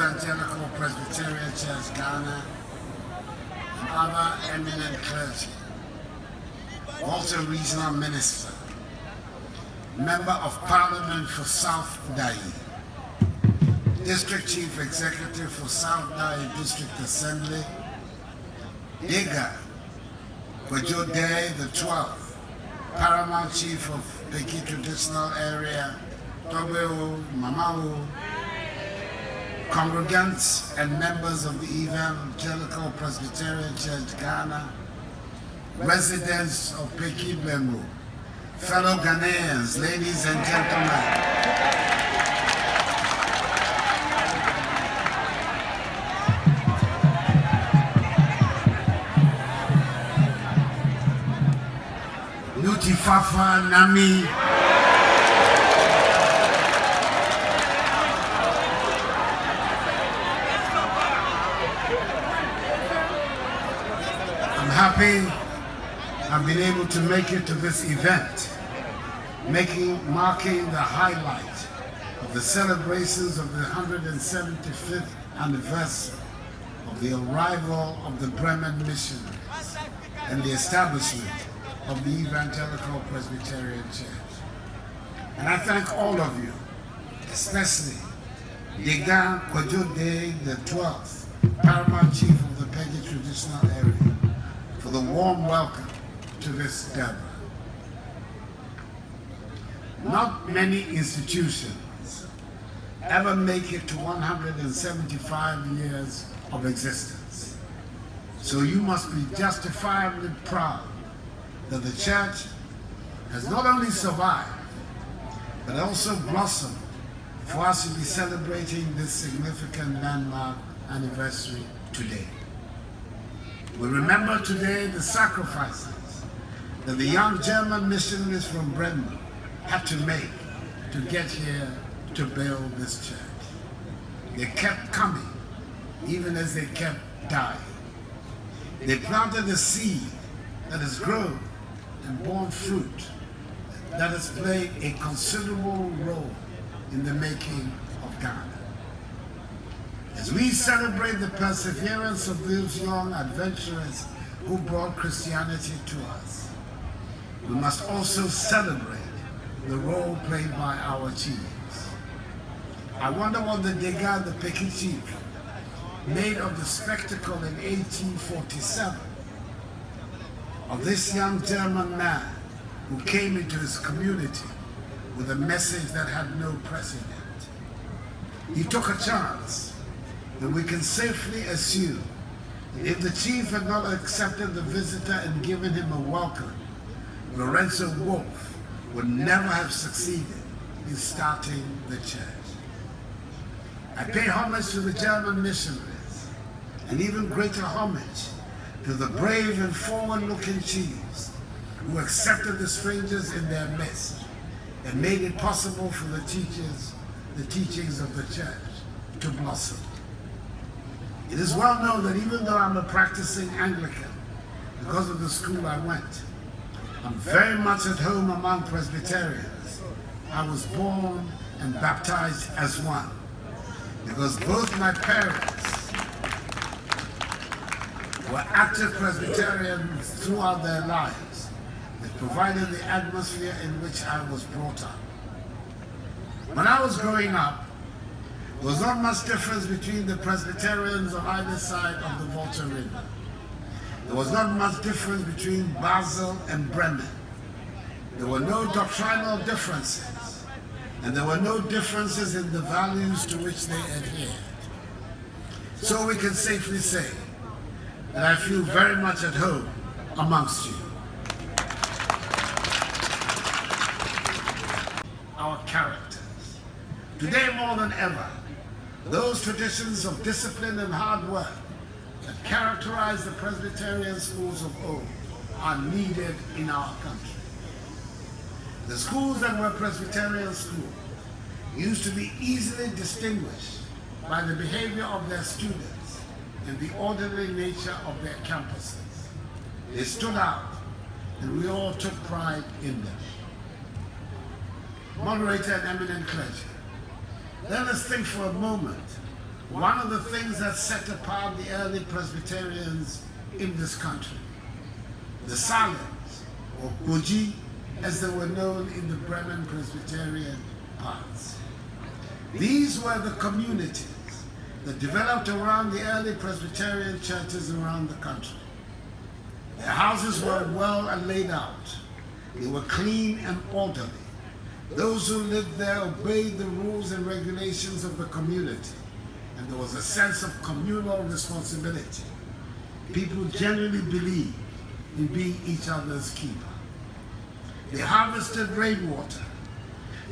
Evangelical Presbyterian Church, Ghana, and other eminent clergy, also regional minister, member of Parliament for South Deiga, District Chief Executive for South Deiga District Assembly, Deiga Kwadwo-Dei XII, Paramount Chief of Peki Traditional Area, Togo, Mamau, congregants and members of the Evangelical Presbyterian Church, Ghana, residents of Peki, fellow Ghanaians, ladies and gentlemen, Nuti Fafa Nami, I'm happy I've been able to make it to this event, marking the highlight of the celebrations of the 175th anniversary of the arrival of the Bremen missionaries and the establishment of the Evangelical Presbyterian Church. And I thank all of you, especially Deiga Kwadwo-Dei XII, Paramount Chief of the Peki Traditional Area, for the warm welcome to this durbar. Not many institutions ever make it to 175 years of existence. So you must be justifiably proud that the church has not only survived, but also blossomed for us to be celebrating this significant landmark anniversary today. We remember today the sacrifices that the young German missionaries from Bremen had to make to get here to build this church. They kept coming, even as they kept dying. They planted a seed that has grown and borne fruit that has played a considerable role in the making of Ghana. As we celebrate the perseverance of those young adventurers who brought Christianity to us, we must also celebrate the role played by our chiefs. I wonder what the Deiga, the Peki chief, made of the spectacle in 1847 of this young German man who came into his community with a message that had no precedent. He took a chance, and we can safely assume that if the chief had not accepted the visitor and given him a welcome, Lorenzo Wolf would never have succeeded in starting the church. I pay homage to the German missionaries, and even greater homage to the brave and forward-looking chiefs who accepted the strangers in their midst and made it possible for the teachings of the church to blossom. It is well known that even though I'm a practicing Anglican, because of the school I went, I'm very much at home among Presbyterians. I was born and baptized as one, because both my parents were active Presbyterians throughout their lives. They provided the atmosphere in which I was brought up. When I was growing up, there was not much difference between the Presbyterians on either side of the Volta River. There was not much difference between Basel and Bremen. There were no doctrinal differences, and there were no differences in the values to which they adhered. So we can safely say that I feel very much at home amongst you. Our characters. Today more than ever, those traditions of discipline and hard work that characterize the Presbyterian schools of old are needed in our country. The schools that were Presbyterian schools used to be easily distinguished by the behavior of their students and the orderly nature of their campuses. They stood out, and we all took pride in them. Moderator and eminent clergy, let us think for a moment one of the things that set apart the early Presbyterians in this country. The Salims, or Boji, as they were known in the Bremen Presbyterian parts. These were the communities that developed around the early Presbyterian churches around the country. Their houses were well and laid out. They were clean and orderly. Those who lived there obeyed the rules and regulations of the community, and there was a sense of communal responsibility. People genuinely believed in being each other's keeper. They harvested rainwater.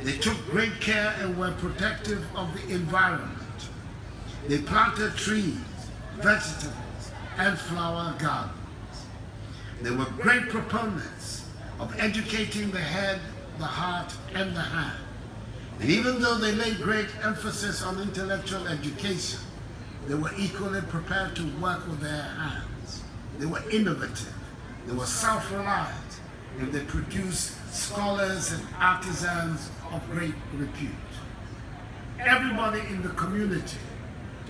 They took great care and were protective of the environment. They planted trees, vegetables, and flower gardens. They were great proponents of educating the head, the heart, and the hand. And even though they laid great emphasis on intellectual education, they were equally prepared to work with their hands. They were innovative. They were self-reliant, and they produced scholars and artisans of great repute. Everybody in the community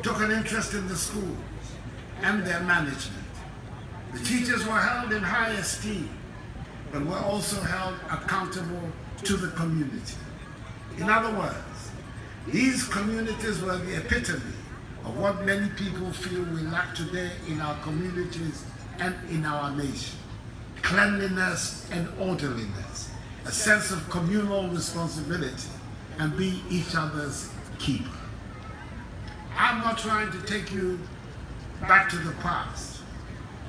took an interest in the schools and their management. The teachers were held in high esteem, but were also held accountable to the community. In other words, these communities were the epitome of what many people feel we lack today in our communities and in our nation: cleanliness and orderliness, a sense of communal responsibility, and being each other's keeper. I'm not trying to take you back to the past.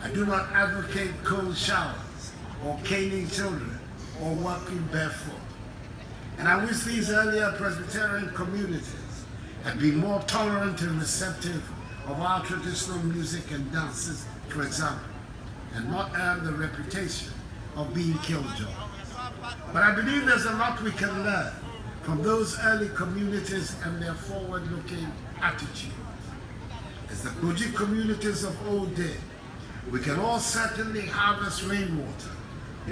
I do not advocate cold showers or caning children or walking barefoot. And I wish these earlier Presbyterian communities had been more tolerant and receptive of our traditional music and dances, for example, and not earn the reputation of being killjoy. But I believe there's a lot we can learn from those early communities and their forward-looking attitude. As the Boji communities of old did, we can all certainly harvest rainwater,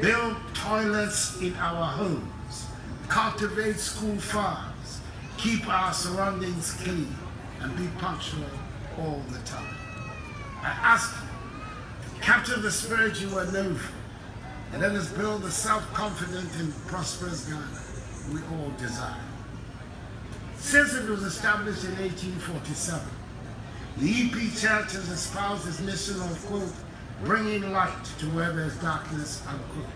build toilets in our homes, cultivate school farms, keep our surroundings clean, and be punctual all the time. I ask you to capture the spirit you are known for, and let us build the self-confident and prosperous Ghana we all desire. Since it was established in 1847, the EP Church has espoused its mission of, quote, bringing light to where there's darkness, unquote,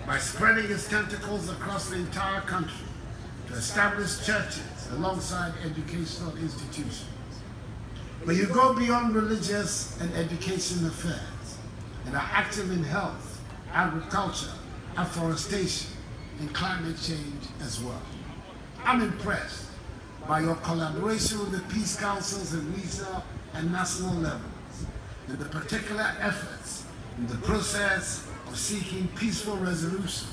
by spreading its tentacles across the entire country to establish churches alongside educational institutions. But you go beyond religious and education affairs and are active in health, agriculture, afforestation, and climate change as well. I'm impressed by your collaboration with the peace councils at regional and national levels, and the particular efforts in the process of seeking peaceful resolutions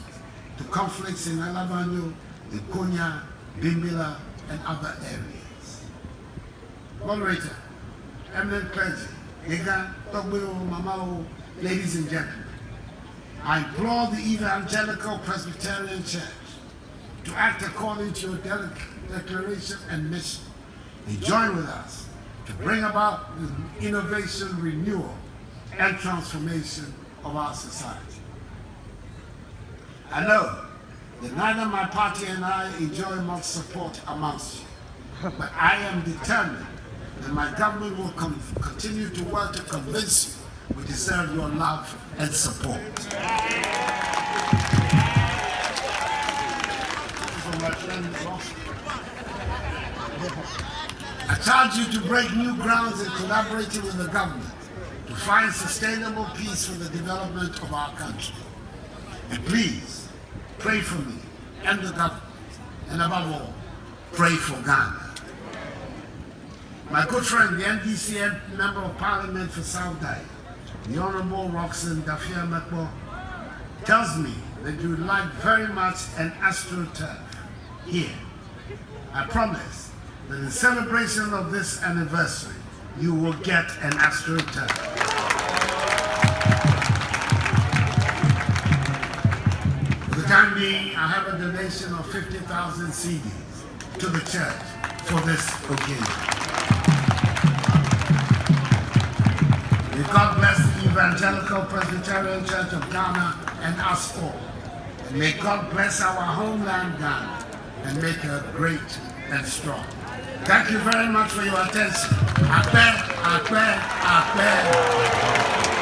to conflicts in Alabanyo, Konya, Bimbila, and other areas. Moderator, eminent clergy, Deiga Kwadwo-Dei, ladies and gentlemen, I implore the Evangelical Presbyterian Church to act according to your declaration and mission, and join with us to bring about the innovation, renewal, and transformation of our society. I know that neither my party and I enjoy much support amongst you, but I am determined that my government will continue to work to convince you we deserve your love and support. I charge you to break new grounds in collaborating with the government to find sustainable peace for the development of our country. And please, pray for me and the government, and above all, pray for Ghana. My good friend, the NDC Member of Parliament for South Daiga, the Honorable Roxanne Dafia-Mekbo, tells me that you would like very much an astroturf here. I promise that in celebration of this anniversary, you will get an astroturf. For the time being, I have a donation of 50,000 CDs to the church for this occasion. May God bless the Evangelical Presbyterian Church of Ghana and us all. And may God bless our homeland Ghana and make her great and strong. Thank you very much for your attention. Akbe, Akbe, Akbe.